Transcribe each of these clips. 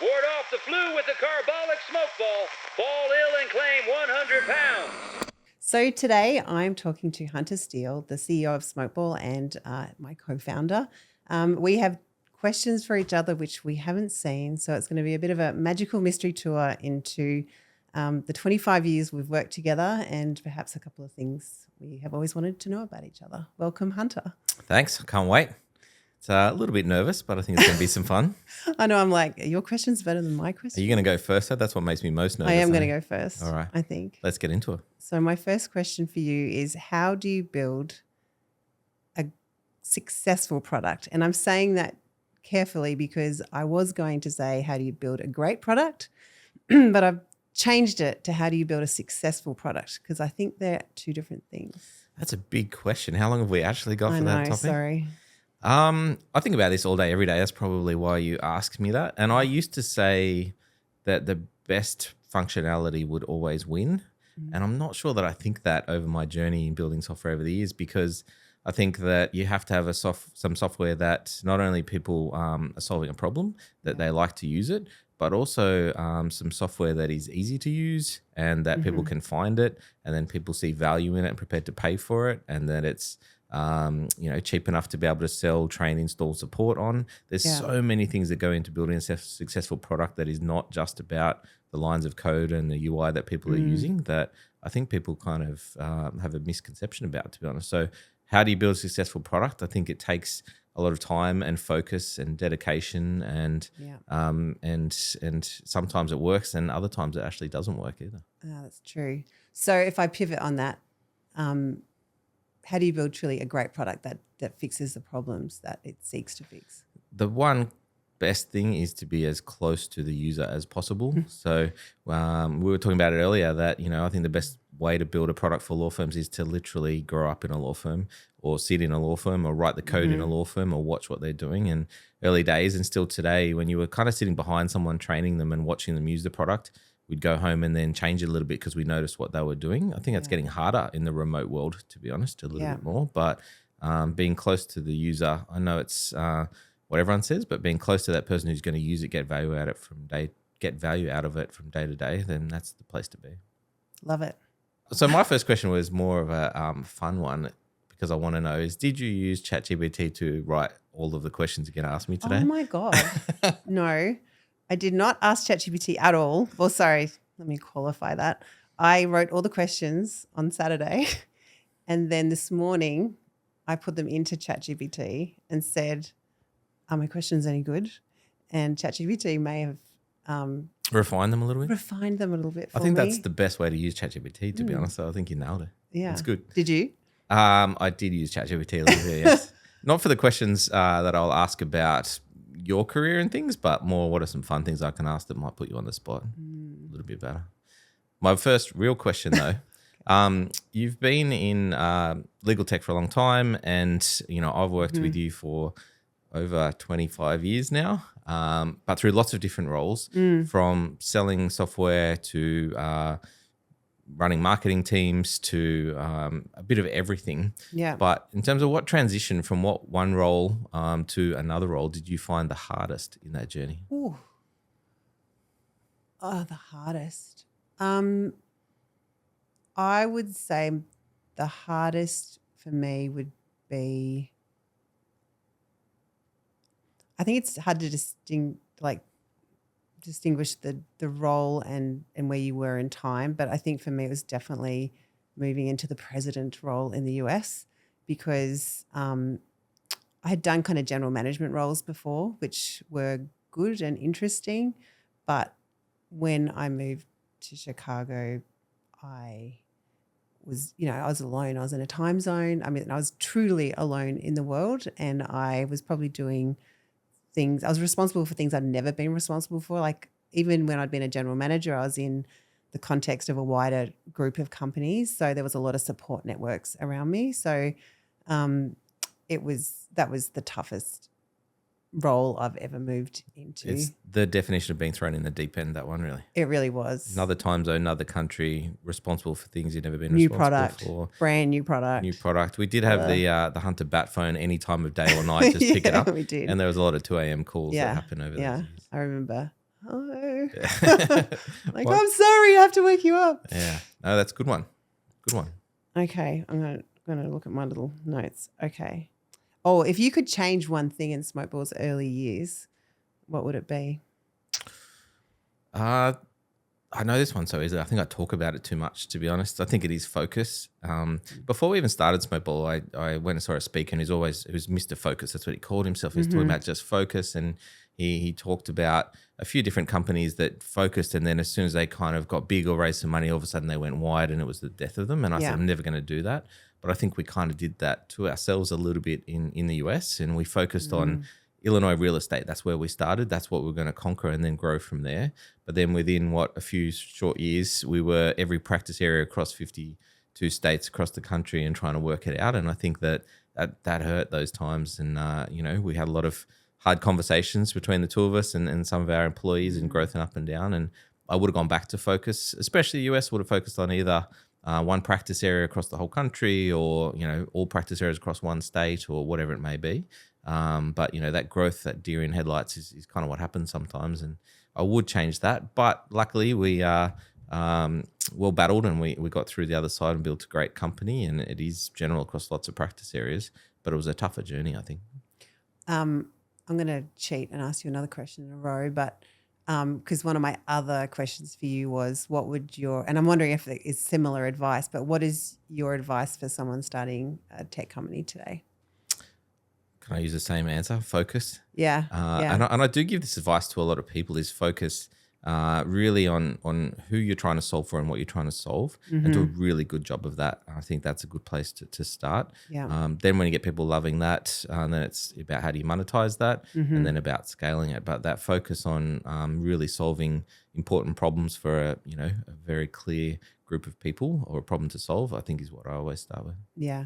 Ward off the flu with the carbolic Smokeball. Fall ill and claim 100 pounds. So today I'm talking to Hunter Steele, the CEO of Smokeball and my co-founder. We have questions for each other which we haven't seen, so it's going to be a bit of a magical mystery tour into the 25 years we've worked together and perhaps a couple of things we have always wanted to know about each other. Welcome, Hunter. Thanks. Can't wait. It's a little bit nervous, but I think it's going to be some fun. I know, I'm like, your question's better than my question. Are you going to go first? That's what makes me most nervous. I am going to go first. All right. I think. Let's get into it. So my first question for you is, how do you build a successful product? And I'm saying that carefully because I was going to say, how do you build a great product? But I've changed it to, how do you build a successful product? Because I think they're two different things. That's a big question. How long have we actually got for that topic? Sorry. I think about this all day, every day. That's probably why you asked me that. And I used to say that the best functionality would always win. And I'm not sure that I think that over my journey in building software over the years, because I think that you have to have some software that not only people are solving a problem, that they like to use it, but also some software that is easy to use and that people can find it, and then people see value in it and prepared to pay for it, and that it's cheap enough to be able to sell, train, install, support on. There's so many things that go into building a successful product that is not just about the lines of code and the UI that people are using, that I think people kind of have a misconception about, to be honest. So how do you build a successful product? I think it takes a lot of time and focus and dedication, and sometimes it works and other times it actually doesn't work either. That's true. So if I pivot on that, how do you build truly a great product that fixes the problems that it seeks to fix? The one best thing is to be as close to the user as possible. So we were talking about it earlier that, I think the best way to build a product for law firms is to literally grow up in a law firm, or sit in a law firm, or write the code in a law firm, or watch what they're doing. And early days and still today, when you were kind of sitting behind someone, training them and watching them use the product, we'd go home and then change it a little bit because we noticed what they were doing. I think that's getting harder in the remote world, to be honest, a little bit more. But being close to the user, I know it's what everyone says, but being close to that person who's going to use it, get value out of it from day to day, then that's the place to be. Love it. So my first question was more of a fun one, because I want to know is, did you use ChatGPT to write all of the questions you're going to ask me today? Oh my God. No, I did not ask ChatGPT at all. Well, sorry, let me qualify that. I wrote all the questions on Saturday, and then this morning I put them into ChatGPT and said, are my questions any good? And ChatGPT may have refined them a little bit. Refined them a little bit for me. I think that's the best way to use ChatGPT, to be honest. So I think you nailed it. Yeah. It's good. Did you? I did use ChatGPT a little bit, yes. Not for the questions that I'll ask about your career and things, but more what are some fun things I can ask that might put you on the spot a little bit better. My first real question, though, you've been in legal tech for a long time, and I've worked with you for over 25 years now, but through lots of different roles, from selling software to running marketing teams to a bit of everything. Yeah. But in terms of what transition from one role to another role did you find the hardest in that journey? Ooh. Oh, the hardest. I would say the hardest for me would be, I think it's hard to distinguish the role and where you were in time. But I think for me it was definitely moving into the president role in the US, because I had done kind of general management roles before, which were good and interesting. But when I moved to Chicago, I was alone. I was in a time zone. I mean, I was truly alone in the world, and I was probably doing things. I was responsible for things I'd never been responsible for. Like, even when I'd been a general manager, I was in the context of a wider group of companies. So there was a lot of support networks around me. So that was the toughest role I've ever moved into. It's the definition of being thrown in the deep end, that one, really. It really was. Another time zone, another country, responsible for things you've never been new responsible product, for. Brand new product. New product. We did have the Hunter bat phone any time of day or night, just pick it up. We did. And there was a lot of 2 a.m. calls that happened over those years. I remember. Hello. Like, What? I'm sorry, I have to wake you up. Yeah. No, that's a good one. Good one. Okay, I'm gonna look at my little notes. Okay. Oh, if you could change one thing in Smokeball's early years, what would it be? I know this one so easily. I think I talk about it too much, to be honest. I think it is focus. Before we even started Smokeball, I went and saw a speaker, and he was Mr. Focus. That's what he called himself. He was talking about just focus, and he talked about a few different companies that focused, and then as soon as they kind of got big or raised some money, all of a sudden they went wide, and it was the death of them. And I said, I'm never going to do that. But I think we kind of did that to ourselves a little bit in the US, and we focused on Illinois real estate. That's where we started. That's what we're going to conquer and then grow from there. But then within a few short years, we were every practice area across 52 states across the country and trying to work it out. And I think that hurt those times. And, we had a lot of hard conversations between the two of us and some of our employees and growth and up and down. And I would have gone back to focus, especially the US would have focused on either one practice area across the whole country or, all practice areas across one state or whatever it may be. But that growth, that deer in headlights is kind of what happens sometimes, and I would change that. But luckily, we are well battled, and we got through the other side and built a great company. And it is general across lots of practice areas, but it was a tougher journey, I think. I'm going to cheat and ask you another question in a row, but because one of my other questions for you was, what would and I'm wondering if it is similar advice, but what is your advice for someone starting a tech company today? Can I use the same answer? Focus. Yeah. And I do give this advice to a lot of people: is focus really on who you're trying to solve for and what you're trying to solve, and do a really good job of that. I think that's a good place to start. Yeah. Then when you get people loving that, then it's about how do you monetize that, and then about scaling it. But that focus on really solving important problems for a very clear group of people or a problem to solve, I think is what I always start with. Yeah.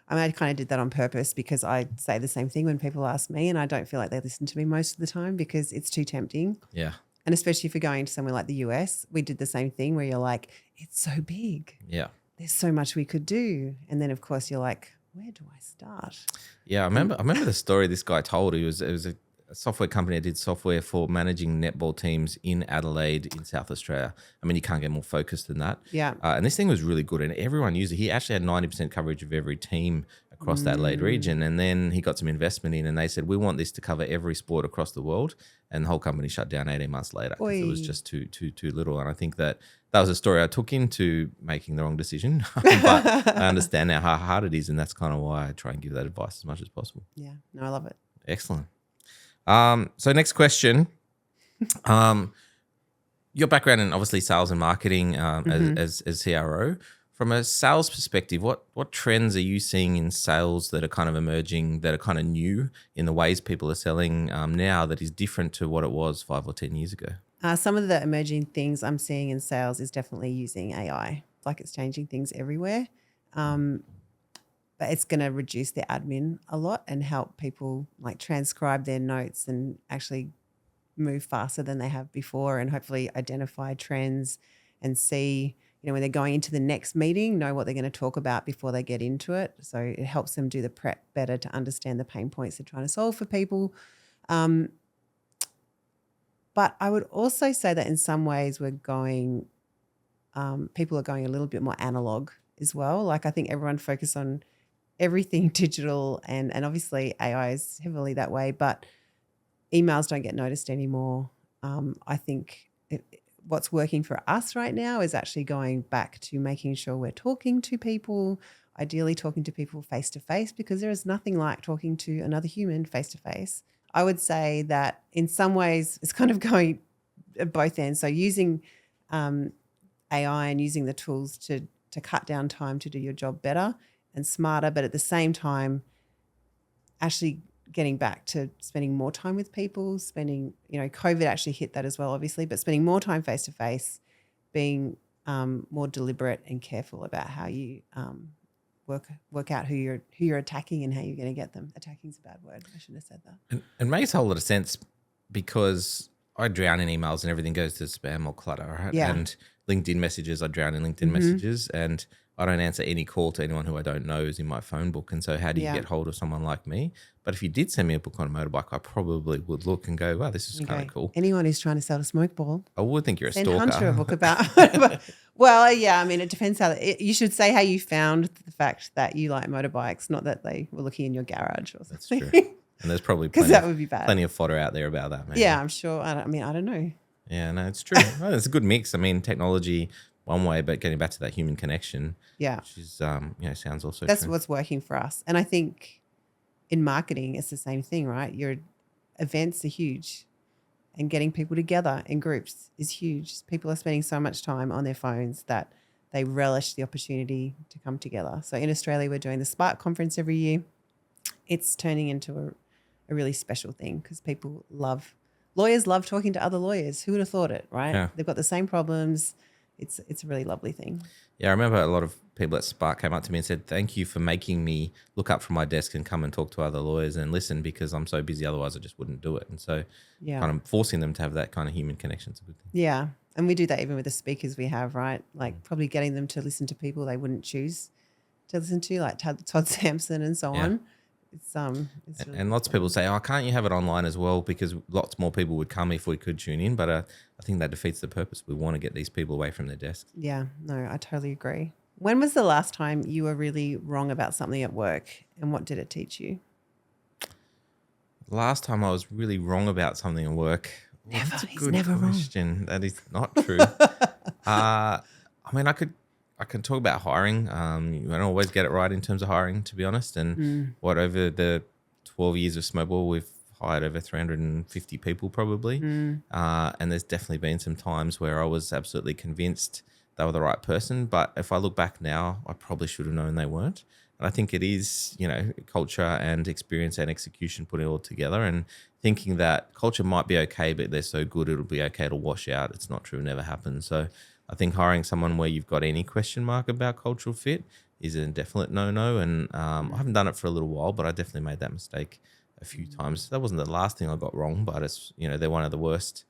I mean, I kind of did that on purpose because I say the same thing when people ask me, and I don't feel like they listen to me most of the time because it's too tempting. Yeah. And especially if you're going to somewhere like the US, we did the same thing where you're like, it's so big. Yeah. There's so much we could do. And then, of course, you're like, where do I start? Yeah, I remember the story this guy told. It was a software company that did software for managing netball teams in Adelaide in South Australia. I mean, you can't get more focused than that. Yeah. And this thing was really good, and everyone used it. He actually had 90% coverage of every team across the Adelaide region. And then he got some investment in, and they said, we want this to cover every sport across the world. And the whole company shut down 18 months later because it was just too little. And I think that was a story I took into making the wrong decision. But I understand now how hard it is, and that's kind of why I try and give that advice as much as possible. Yeah. No, I love it. Excellent. So next question. Your background in obviously sales and marketing as CRO. From a sales perspective, what trends are you seeing in sales that are kind of emerging, that are kind of new in the ways people are selling now that is different to what it was 5 or 10 years ago? Some of the emerging things I'm seeing in sales is definitely using AI. Like, it's changing things everywhere. But it's going to reduce the admin a lot and help people like transcribe their notes and actually move faster than they have before, and hopefully identify trends and see, when they're going into the next meeting, know what they're going to talk about before they get into it. So it helps them do the prep better to understand the pain points they're trying to solve for people. But I would also say that in some ways people are going a little bit more analog as well. Like, I think everyone focus on everything digital, and obviously AI is heavily that way, but emails don't get noticed anymore. I think what's working for us right now is actually going back to making sure we're talking to people, ideally talking to people face to face, because there is nothing like talking to another human face to face. I would say that in some ways it's kind of going at both ends. So using AI and using the tools to cut down time to do your job better and smarter, but at the same time actually getting back to spending more time with people, COVID actually hit that as well, obviously, but spending more time face to face, being more deliberate and careful about how you work out who you're attacking and how you're going to get them. Attacking is a bad word. I shouldn't have said that. And it makes a whole lot of sense because I drown in emails and everything goes to spam or clutter, right? Yeah. And LinkedIn messages, I drown in LinkedIn messages. And I don't answer any call to anyone who I don't know is in my phone book. And so how do you Yeah. get hold of someone like me? But if you did send me a book on a motorbike, I probably would look and go, wow, this is kind of cool. Anyone who's trying to sell a Smokeball, I would think you're a send stalker. Hunter a book about. Well, yeah, I mean, it depends you should say how you found the fact that you like motorbikes, not that they were looking in your garage or something. That's true. And there's probably Because that would be bad. plenty of fodder out there about that, man. Yeah, I'm sure. I don't know. Yeah, no, it's true. Well, it's a good mix. I mean, technology one way, but getting back to that human connection, Yeah. which is, sounds also That's true. what's working for us. And I think in marketing, it's the same thing, right? Your events are huge, and getting people together in groups is huge. People are spending so much time on their phones that they relish the opportunity to come together. So in Australia, we're doing the Spark conference every year. It's turning into a really special thing because lawyers love talking to other lawyers. Who would have thought it, right? Yeah. They've got the same problems. It's a really lovely thing. Yeah, I remember a lot of people at Spark came up to me and said, thank you for making me look up from my desk and come and talk to other lawyers and listen because I'm so busy. Otherwise, I just wouldn't do it. And so kind of forcing them to have that kind of human connection is a good thing. Yeah. And we do that even with the speakers we have, right? Like probably getting them to listen to people they wouldn't choose to listen to, like Todd Sampson and so on. It's really and lots of people say, oh, can't you have it online as well? Because lots more people would come if we could tune in. But I think that defeats the purpose. We want to get these people away from their desks. Yeah, no, I totally agree. When was the last time you were really wrong about something at work, and what did it teach you? Last time I was really wrong about something at work. Well, Never. that's a He's good never wrong. question. That is not true. I mean, I can talk about hiring. You don't always get it right in terms of hiring, to be honest. And over the 12 years of Smokeball, we've hired over 350 people probably. And there's definitely been some times where I was absolutely convinced they were the right person. But if I look back now, I probably should have known they weren't. And I think it is, culture and experience and execution, putting it all together and thinking that culture might be okay, but they're so good it'll be okay to wash out. It's not true. It never happens. So I think hiring someone where you've got any question mark about cultural fit is a definite no-no. And I haven't done it for a little while, but I definitely made that mistake a few times. That wasn't the last thing I got wrong, but it's, they're one of the worst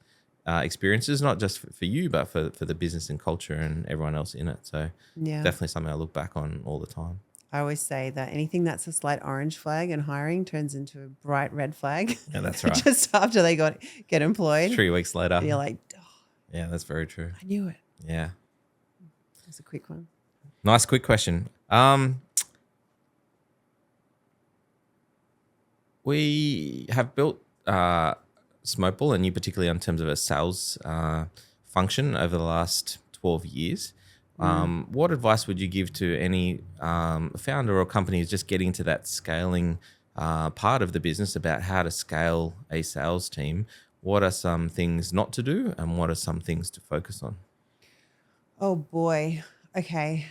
experiences, not just for you, but for the business and culture and everyone else in it. So definitely something I look back on all the time. I always say that anything that's a slight orange flag in hiring turns into a bright red flag. Yeah, that's right. Just after they get employed. 3 weeks later. And you're like, oh, yeah, that's very true. I knew it. Yeah. That's a quick one. Nice, quick question. We have built Smokeball, and you particularly in terms of a sales function over the last 12 years. What advice would you give to any founder or company who's just getting to that scaling part of the business about how to scale a sales team? What are some things not to do and what are some things to focus on? Oh, boy. Okay.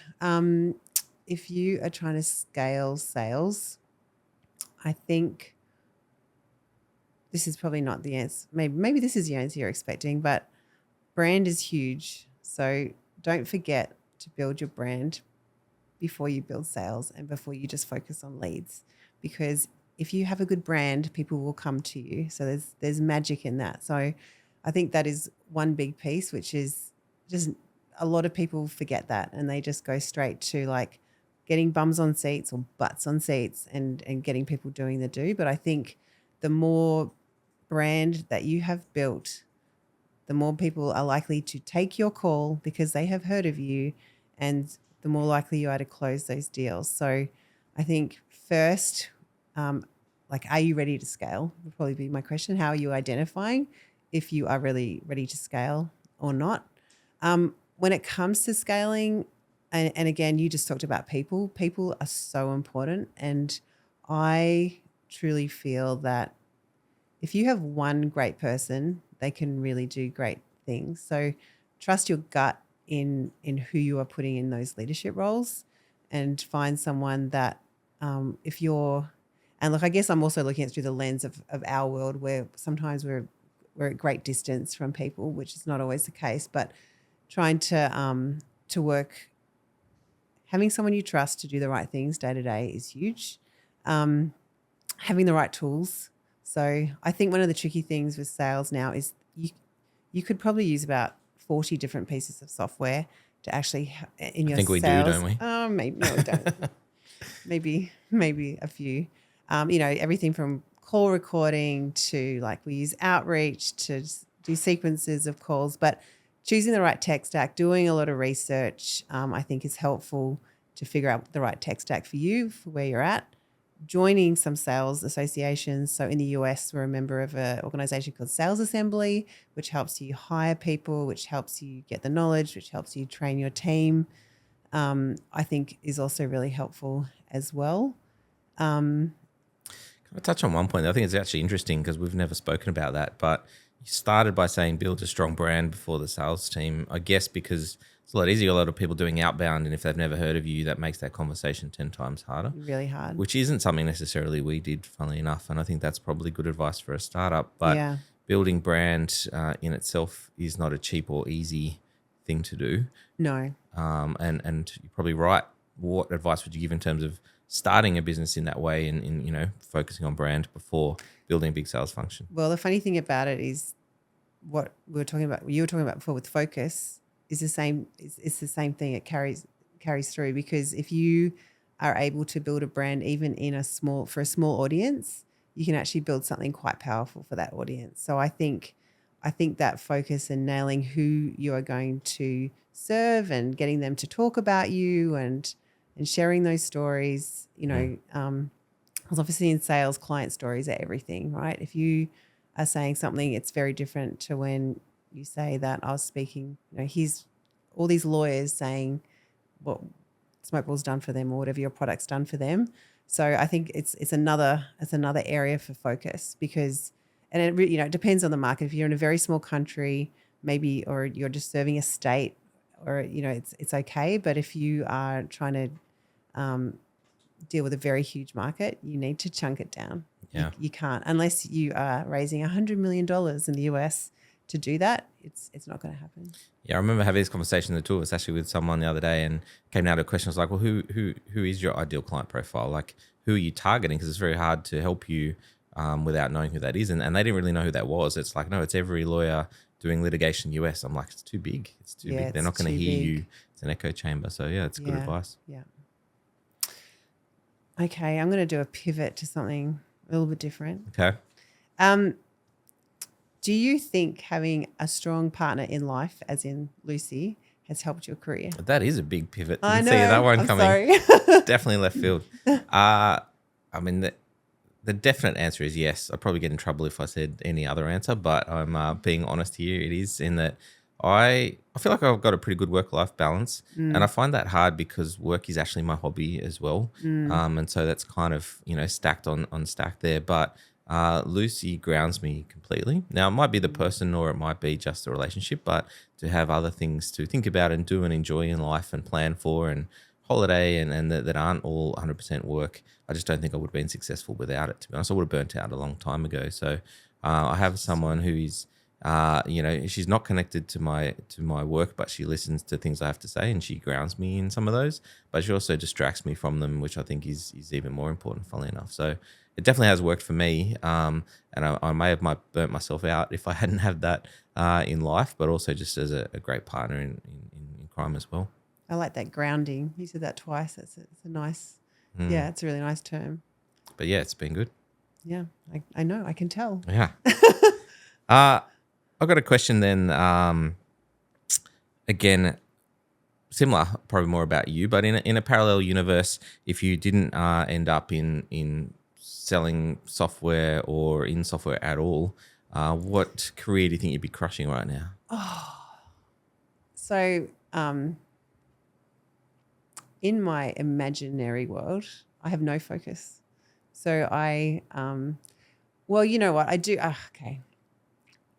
If you are trying to scale sales, I think this is probably not the answer. Maybe this is the answer you're expecting, but brand is huge. So don't forget to build your brand before you build sales and before you just focus on leads. Because if you have a good brand, people will come to you. So there's magic in that. So I think that is one big piece, which is just a lot of people forget that and they just go straight to like getting bums on seats or butts on seats and getting people doing the do. But I think the more brand that you have built, the more people are likely to take your call because they have heard of you, and the more likely you are to close those deals. So I think first, are you ready to scale? Would probably be my question. How are you identifying if you are really ready to scale or not? When it comes to scaling, and again, you just talked about people. People are so important, and I truly feel that if you have one great person, they can really do great things. So trust your gut in who you are putting in those leadership roles, and find someone that and look, I guess I'm also looking at it through the lens of our world where sometimes we're at great distance from people, which is not always the case, but trying to work, having someone you trust to do the right things day to day is huge. Having the right tools. So I think one of the tricky things with sales now is you could probably use about 40 different pieces of software to actually in your think we do, sales. don't we? Maybe no, we don't. maybe a few. Everything from call recording to like we use outreach to do sequences of calls, but choosing the right tech stack, doing a lot of research, I think is helpful to figure out the right tech stack for you, for where you're at. Joining some sales associations. So in the US, we're a member of an organization called Sales Assembly, which helps you hire people, which helps you get the knowledge, which helps you train your team. I think is also really helpful as well. Can I touch on one point? I think it's actually interesting because we've never spoken about that, but you started by saying build a strong brand before the sales team, I guess because it's a lot easier. A lot of people doing outbound, and if they've never heard of you, that makes that conversation 10 times harder. Really hard. Which isn't something necessarily we did, funnily enough, and I think that's probably good advice for a startup. But building brand in itself is not a cheap or easy thing to do. No. And you're probably right. What advice would you give in terms of starting a business in that way and in focusing on brand before building a big sales function? Well, the funny thing about it is what you were talking about before with focus is the same. It's the same thing. It carries through, because if you are able to build a brand even for a small audience, you can actually build something quite powerful for that audience. So I think that focus and nailing who you are going to serve and getting them to talk about you and sharing those stories, because obviously in sales, client stories are everything, right? If you are saying something, it's very different to when you say that I was speaking, here's all these lawyers saying what Smokeball's done for them or whatever your product's done for them. So I think it's another area for focus, because, and it really, it depends on the market. If you're in a very small country, maybe, or you're just serving a state, or it's okay. But if you are trying to deal with a very huge market, you need to chunk it down. Yeah. You can't, unless you are raising $100 million in the US to do that. It's not going to happen. Yeah, I remember having this conversation, the two of us, actually with someone the other day, and came down to a question. I was like, well, who is your ideal client profile? Like, who are you targeting? Because it's very hard to help you without knowing who that is. And they didn't really know who that was. It's like, no, it's every lawyer doing litigation US. I'm like, it's too big. It's too big. They're not going to hear you. It's an echo chamber. So yeah, it's good advice. Yeah. Okay, I'm going to do a pivot to something a little bit different. Okay. Do you think having a strong partner in life, as in Lucy, has helped your career? That is a big pivot. I know. See that one I'm coming. Sorry. Definitely left field. I mean, the definite answer is yes. I'd probably get in trouble if I said any other answer, but I'm being honest here. It is in that I feel like I've got a pretty good work-life balance, and I find that hard because work is actually my hobby as well. And so that's kind of, stacked on stacked there. But Lucy grounds me completely. Now, it might be the person or it might be just the relationship, but to have other things to think about and do and enjoy in life and plan for and holiday and that aren't all 100% work, I just don't think I would have been successful without it. To be honest, I would have burnt out a long time ago. So I have someone who is, she's not connected to my work, but she listens to things I have to say and she grounds me in some of those, but she also distracts me from them, which I think is even more important, funnily enough. So it definitely has worked for me, and I may have burnt myself out if I hadn't had that in life, but also just as a great partner in crime as well. I like that grounding. You said that twice. It's a nice, it's a really nice term. But yeah, it's been good. Yeah, I know. I can tell. Yeah. I've got a question then. Again, similar, probably more about you, but in a parallel universe, if you didn't end up in selling software or in software at all, what career do you think you'd be crushing right now? So in my imaginary world, I have no focus. So well, you know what? I do. Okay.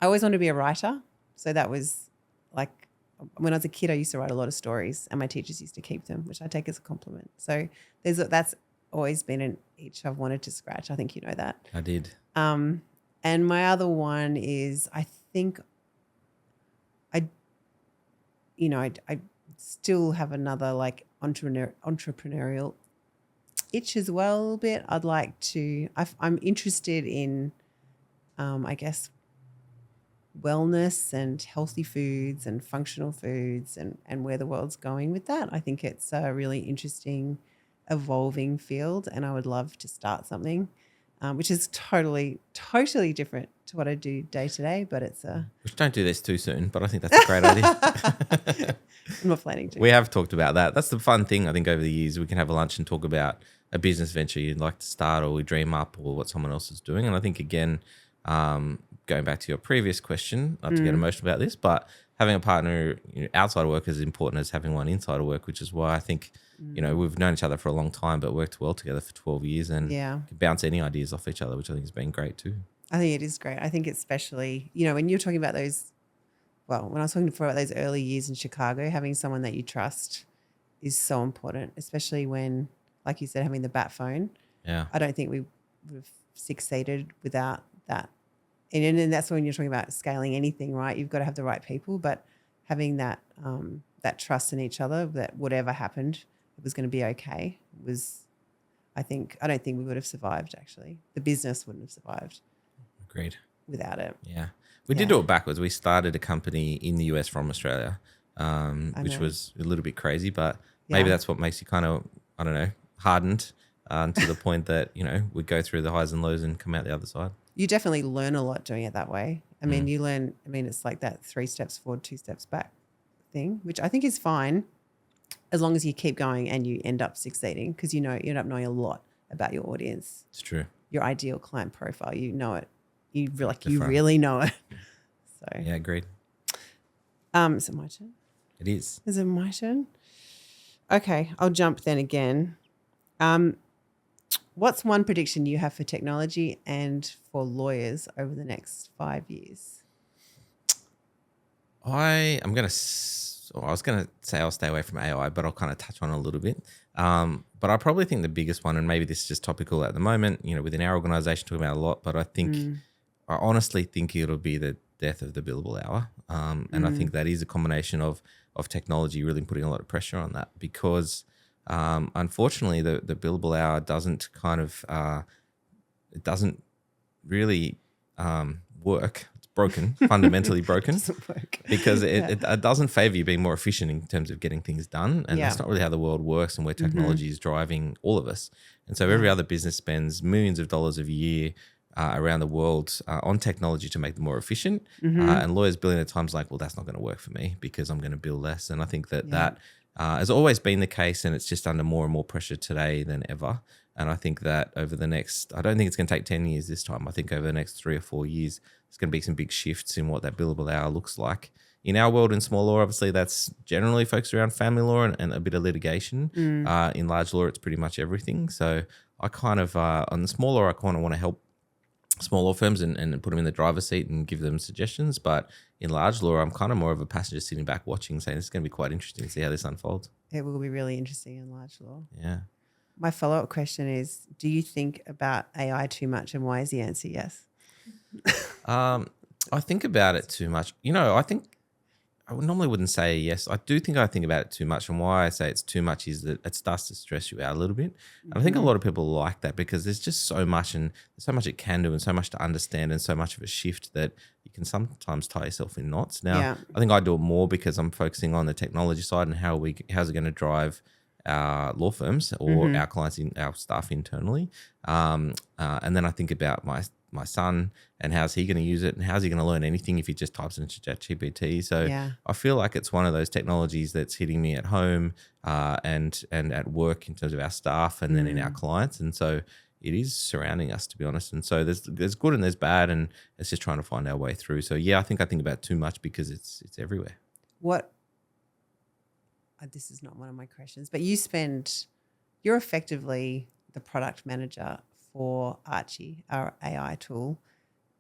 I always wanted to be a writer. So that was like, when I was a kid, I used to write a lot of stories and my teachers used to keep them, which I take as a compliment. So that's always been an itch I've wanted to scratch. I think you know that. I did. And my other one is, I think I still have another like entrepreneurial itch as well a little bit. I'd like to, I'm interested in, I guess, wellness and healthy foods and functional foods and where the world's going with that. I think it's a really interesting, evolving field, and I would love to start something, which is totally different to what I do day to day, but it's a... Which don't do this too soon, but I think that's a great idea. I'm not planning to. We have talked about that. That's the fun thing, I think, over the years. We can have a lunch and talk about a business venture you'd like to start, or we dream up, or what someone else is doing. And I think, again, going back to your previous question, not to get emotional about this, but having a partner outside of work is as important as having one inside of work, which is why I think, we've known each other for a long time, but worked well together for 12 years and can bounce any ideas off each other, which I think has been great too. I think it is great. I think especially, when you're talking about those, when I was talking before about those early years in Chicago, having someone that you trust is so important, especially when, like you said, having the bat phone. Yeah. I don't think we would have succeeded without that. And that's when you're talking about scaling anything, right? You've got to have the right people, but having that that trust in each other, that whatever happened, it was going to be okay, I don't think we would have survived, actually. The business wouldn't have survived. Agreed. Without it. Yeah. We did do it backwards. We started a company in the US from Australia, which was a little bit crazy, but maybe that's what makes you kind of, I don't know, hardened to the point that, we go through the highs and lows and come out the other side. You definitely learn a lot doing it that way. I mean, it's like that 3 steps forward, 2 steps back thing, which I think is fine as long as you keep going and you end up succeeding, because you end up knowing a lot about your audience. It's true. Your ideal client profile, you know it. You really know it. So yeah, agreed. Is it my turn? It is. Is it my turn? Okay, I'll jump then again. What's one prediction you have for technology and for lawyers over the next 5 years? I was going to say I'll stay away from AI, but I'll kind of touch on it a little bit. But I probably think the biggest one, and maybe this is just topical at the moment, within our organization, talking about a lot, but I honestly think it'll be the death of the billable hour. And I think that is a combination of technology really putting a lot of pressure on that, because unfortunately the billable hour doesn't it doesn't really work. It's broken, fundamentally broken. It doesn't work. Because it doesn't favor you being more efficient in terms of getting things done. And that's not really how the world works and where technology is driving all of us. And so every other business spends millions of dollars a year around the world on technology to make them more efficient. And lawyers billing at times like, well, that's not going to work for me because I'm going to bill less. And I think that has always been the case, and it's just under more and more pressure today than ever. And I think that over the next, I don't think it's going to take 10 years this time. I think over the next 3 or 4 years, there's going to be some big shifts in what that billable hour looks like. In our world, in small law, obviously, that's generally focused around family law and a bit of litigation. In large law, it's pretty much everything. So I kind of, on the small law, I kind of want to help small law firms and put them in the driver's seat and give them suggestions. But in large law, I'm kind of more of a passenger sitting back watching, saying this is going to be quite interesting to see how this unfolds. It will be really interesting in large law. Yeah. My follow-up question is, do you think about AI too much, and why is the answer yes? I think about it too much. I think I normally wouldn't say yes. I think about it too much. And why I say it's too much is that it starts to stress you out a little bit. And I think a lot of people like that because there's just so much, and there's so much it can do and so much to understand and so much of a shift that you can sometimes tie yourself in knots. Now, I think I do it more because I'm focusing on the technology side and how's it going to drive our law firms or our clients, our staff internally. And then I think about my son and how's he going to use it and how's he going to learn anything if he just types into ChatGPT. So I feel like it's one of those technologies that's hitting me at home and at work in terms of our staff and then in our clients. And so it is surrounding us, to be honest. And so there's good and there's bad, and it's just trying to find our way through. So I think about it too much because it's everywhere. This is not one of my questions, but you're effectively the product manager for Archie, our AI tool.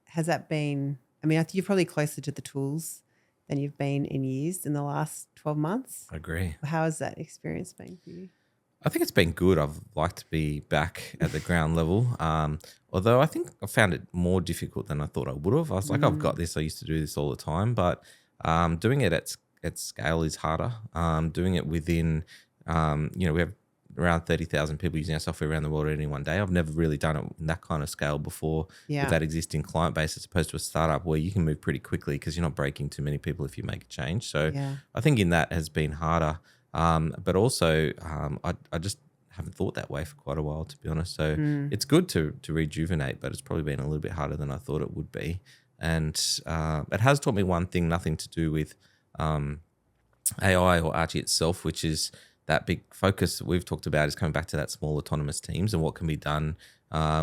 Has that been, I think you're probably closer to the tools than you've been in years in the last 12 months. I agree. How has that experience been for you? I think it's been good. I've liked to be back at the ground level. Although I think I found it more difficult than I thought I would have. I was like, I've got this. I used to do this all the time, but doing it at scale is harder. Doing it within, we have around 30,000 people using our software around the world at any one day. I've never really done it in that kind of scale before Yeah. with that existing client base, as opposed to a startup where you can move pretty quickly because you're not breaking too many people if you make a change. So Yeah. I think in that has been harder. But also I just haven't thought that way for quite a while, to be honest. So it's good to rejuvenate, but it's probably been a little bit harder than I thought it would be. And it has taught me one thing, nothing to do with AI or Archie itself, which is that big focus that we've talked about is coming back to that small autonomous teams and what can be done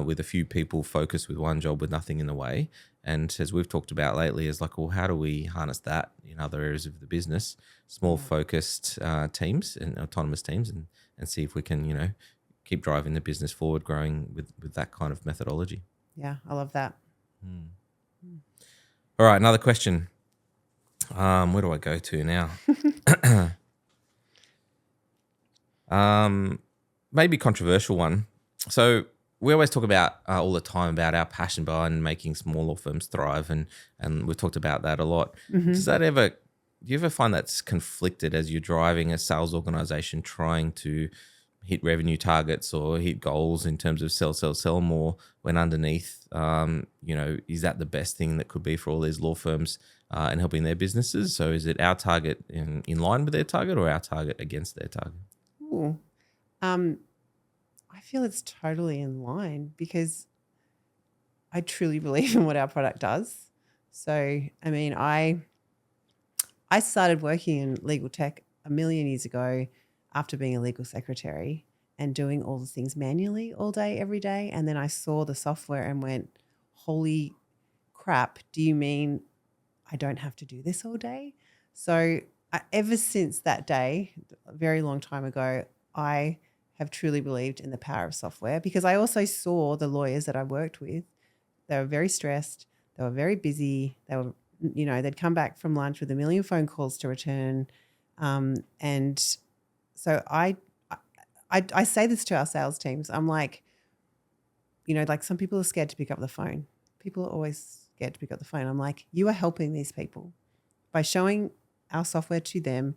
with a few people focused with one job with nothing in the way. And as we've talked about lately, is like, well, how do we harness that in other areas of the business, small focused teams and autonomous teams, and see if we can, keep driving the business forward, growing with that kind of methodology. Yeah, I love that. All right, another question. Where do I go to now? Maybe controversial one. So we always talk about all the time about our passion behind making small law firms thrive, and we've talked about that a lot. Do you ever find that's conflicted as you're driving a sales organization trying to hit revenue targets or hit goals in terms of sell more, when underneath, is that the best thing that could be for all these law firms and helping their businesses? So is it our target in line with their target or our target against their target? Ooh. I feel it's totally in line because I truly believe in what our product does. So, I mean, I started working in legal tech a million years ago after being a legal secretary and doing all the things manually all day, every day. And then I saw the software and went, holy crap, do you mean I don't have to do this all day? So ever since that day, a very long time ago, I have truly believed in the power of software, because I also saw the lawyers that I worked with. They were very stressed. They were very busy. They were, they'd come back from lunch with a million phone calls to return. And so I say this to our sales teams. I'm like, like some people are scared to pick up the phone. People are always scared to pick up the phone. I'm like, you are helping these people. By showing our software to them,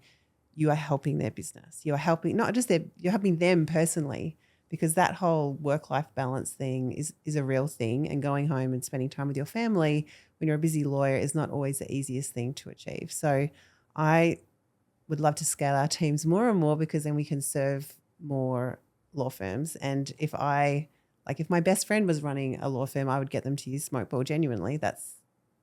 you are helping their business. You are helping you're helping them personally, because that whole work-life balance thing is a real thing. And going home and spending time with your family when you're a busy lawyer is not always the easiest thing to achieve. So I would love to scale our teams more and more, because then we can serve more law firms. And if my best friend was running a law firm, I would get them to use Smokeball genuinely. That's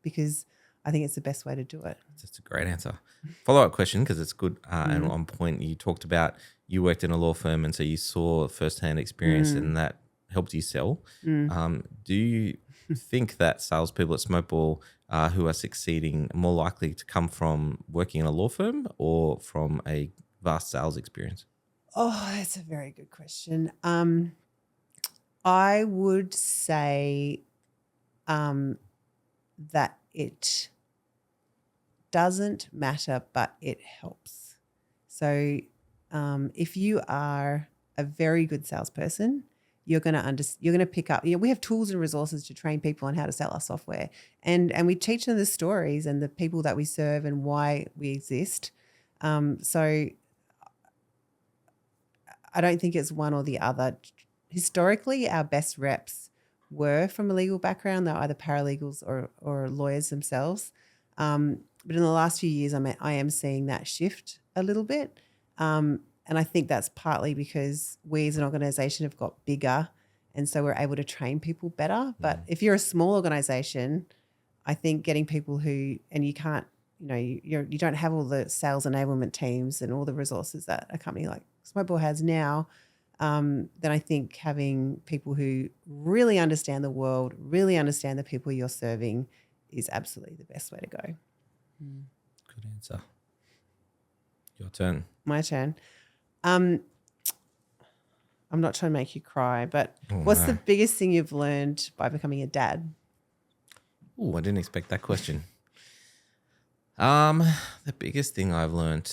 because I think it's the best way to do it. That's a great answer. Follow-up question, because it's good and on point. You talked about you worked in a law firm, and so you saw firsthand experience and that helped you sell. Do you think that salespeople at Smokeball who are succeeding are more likely to come from working in a law firm or from a vast sales experience? Oh, that's a very good question. I would say that it doesn't matter, but it helps. So if you are a very good salesperson, you're going to pick up, we have tools and resources to train people on how to sell our software. And we teach them the stories and the people that we serve and why we exist. So I don't think it's one or the other. Historically, our best reps were from a legal background. They're either paralegals or lawyers themselves. But in the last few years, I am seeing that shift a little bit. And I think that's partly because we as an organization have got bigger, and so we're able to train people better. But if you're a small organization, I think getting people you don't have all the sales enablement teams and all the resources that a company like Smokeball has now, then I think having people who really understand the world, really understand the people you're serving is absolutely the best way to go. Good answer. Your turn. My turn. I'm not trying to make you cry, but what's the biggest thing you've learned by becoming a dad? Oh, I didn't expect that question. The biggest thing I've learned.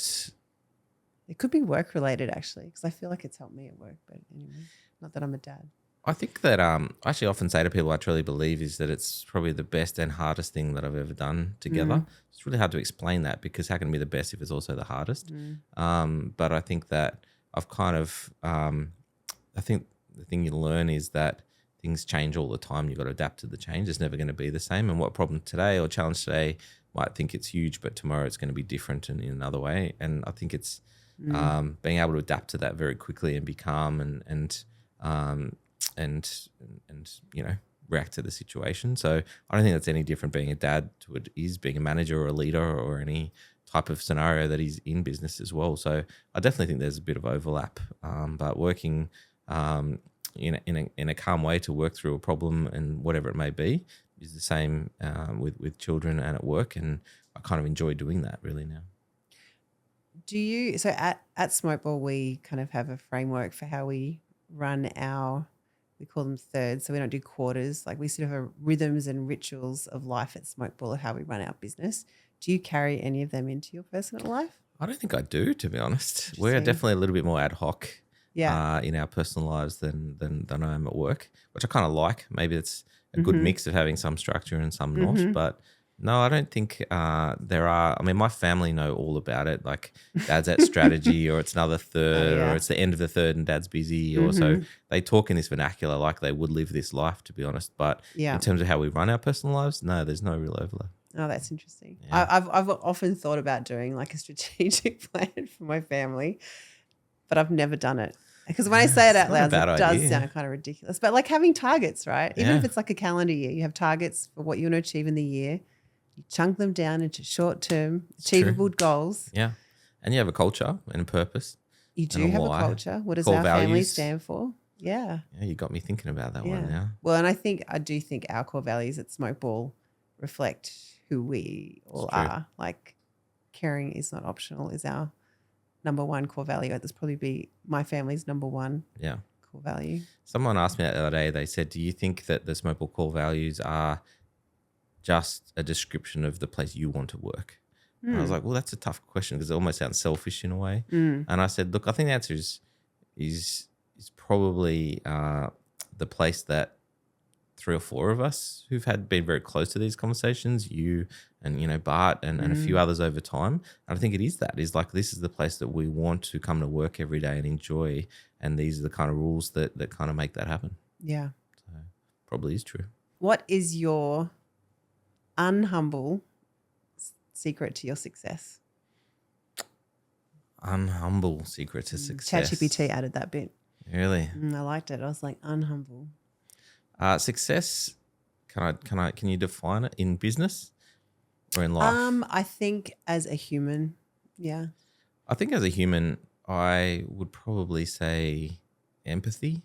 It could be work related, actually, because I feel like it's helped me at work. But anyway, not that I'm a dad. I think that I actually often say to people, I truly believe is that it's probably the best and hardest thing that I've ever done together. It's really hard to explain that, because how can it be the best if it's also the hardest? But I think that I've kind of, I think the thing you learn is that things change all the time. You've got to adapt to the change. It's never going to be the same. And what problem today or challenge today might think it's huge, but tomorrow it's going to be different and in another way. And I think it's being able to adapt to that very quickly and be calm and react to the situation. So I don't think that's any different being a dad to it is being a manager or a leader or any type of scenario that is in business as well. So I definitely think there's a bit of overlap, but working in a calm way to work through a problem and whatever it may be is the same with children and at work, and I kind of enjoy doing that really now. Do you, so at Smokeball, we kind of have a framework for how we run we call them thirds, so we don't do quarters. Like we sort of have rhythms and rituals of life at Smokeball of how we run our business. Do you carry any of them into your personal life? I don't think I do, to be honest. We're definitely a little bit more ad hoc in our personal lives than I am at work, which I kind of like. Maybe it's a good mix of having some structure and some not. But no, I don't think there are. I mean, my family know all about it. Like dad's at strategy or it's another third or it's the end of the third and dad's busy or so. They talk in this vernacular like they would live this life, to be honest. But in terms of how we run our personal lives, no, there's no real overlap. Oh, that's interesting. Yeah. I've often thought about doing like a strategic plan for my family, but I've never done it. Because when I say it out loud, it does sound kind of ridiculous. But like having targets, right? Even if it's like a calendar year, you have targets for what you want to achieve in the year. You chunk them down into short-term, achievable goals. Yeah. And you have a culture and a purpose. You do have a culture. What does our family stand for? Yeah. Yeah, you got me thinking about that one now. Well, and I do think our core values at Smokeball reflect who we all are. Like caring is not optional is our number one core value. That's probably be my family's number one core value. Someone asked me that the other day, they said, do you think that the Smokeball core values are just a description of the place you want to work? And I was like, well, that's a tough question because it almost sounds selfish in a way. And I said, look, I think the answer is probably the place that 3 or 4 of us who've been very close to these conversations, you and Bart and a few others over time. And I think it is like this is the place that we want to come to work every day and enjoy. And these are the kind of rules that kind of make that happen. Yeah. So probably is true. What is your unhumble secret to your success? Unhumble secret to success. ChatGPT added that bit. Really? I liked it. I was like, unhumble. Success. Can you define it in business or in life? I think as a human, yeah. I think as a human, I would probably say empathy.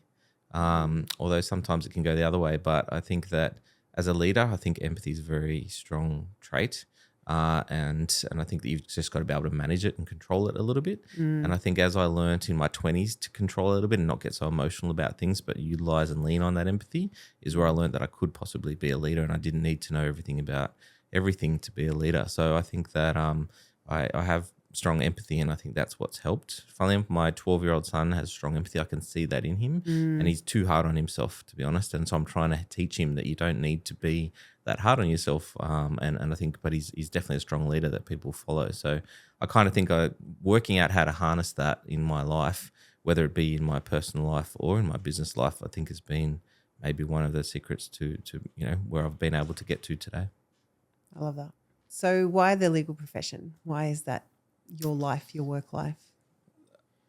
Although sometimes it can go the other way, but I think that as a leader, I think empathy is a very strong trait. And I think that you've just got to be able to manage it and control it a little bit. And I think as I learned in my 20s to control it a little bit and not get so emotional about things, but utilize and lean on that empathy is where I learned that I could possibly be a leader and I didn't need to know everything about everything to be a leader. So I think that I have strong empathy and I think that's what's helped. Finally, my 12-year-old son has strong empathy. I can see that in him and he's too hard on himself, to be honest. And so I'm trying to teach him that you don't need to be that hard on yourself. And I think, but he's definitely a strong leader that people follow. So I kind of think working out how to harness that in my life, whether it be in my personal life or in my business life, I think has been maybe one of the secrets to where I've been able to get to today. I love that. So why the legal profession? Why is that your life, your work life?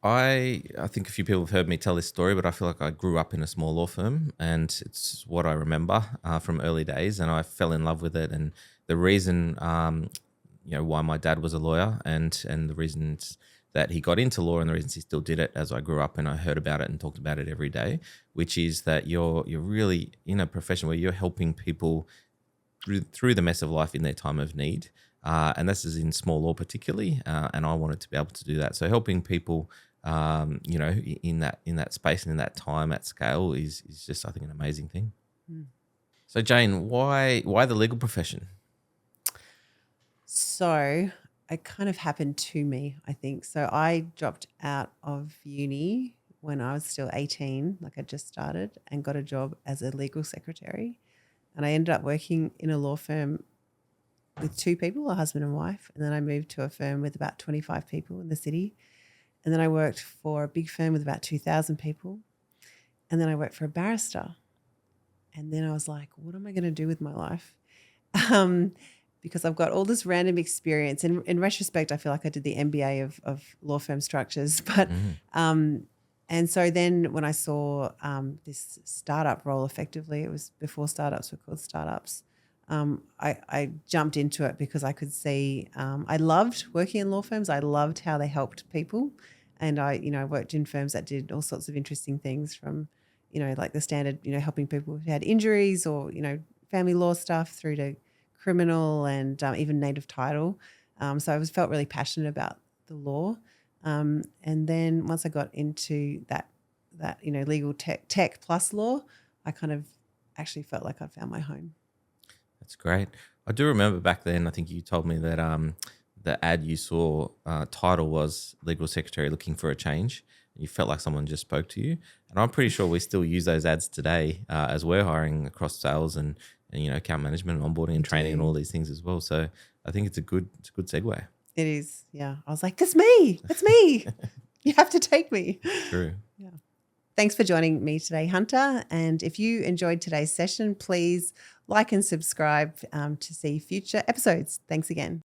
I think a few people have heard me tell this story, but I feel like I grew up in a small law firm and it's what I remember from early days and I fell in love with it. And the reason, why my dad was a lawyer and the reasons that he got into law and the reasons he still did it as I grew up and I heard about it and talked about it every day, which is that you're really in a profession where you're helping people through the mess of life in their time of need. And this is in small law particularly, and I wanted to be able to do that. So helping people, in that space and in that time at scale is just, I think, an amazing thing. So Jane, why the legal profession? So it kind of happened to me, I think. So I dropped out of uni when I was still 18, like I just started, and got a job as a legal secretary. And I ended up working in a law firm with 2 people, a husband and wife. And then I moved to a firm with about 25 people in the city. And then I worked for a big firm with about 2,000 people. And then I worked for a barrister. And then I was like, what am I going to do with my life? Because I've got all this random experience. In retrospect, I feel like I did the MBA of law firm structures. But and so then when I saw this startup role, effectively, it was before startups were called startups. I jumped into it because I could see I loved working in law firms. I loved how they helped people. And I worked in firms that did all sorts of interesting things from, like the standard, helping people who had injuries or, family law stuff through to criminal and even native title. So I felt really passionate about the law. And then once I got into that legal tech plus law, I kind of actually felt like I'd found my home. That's great. I do remember back then, I think you told me that the ad you saw title was legal secretary looking for a change. You felt like someone just spoke to you. And I'm pretty sure we still use those ads today as we're hiring across sales and account management and onboarding and training and all these things as well. So I think it's a good segue. It is. Yeah. I was like, that's me. That's me. You have to take me. True. Yeah. Thanks for joining me today, Hunter. And if you enjoyed today's session, please like and subscribe to see future episodes. Thanks again.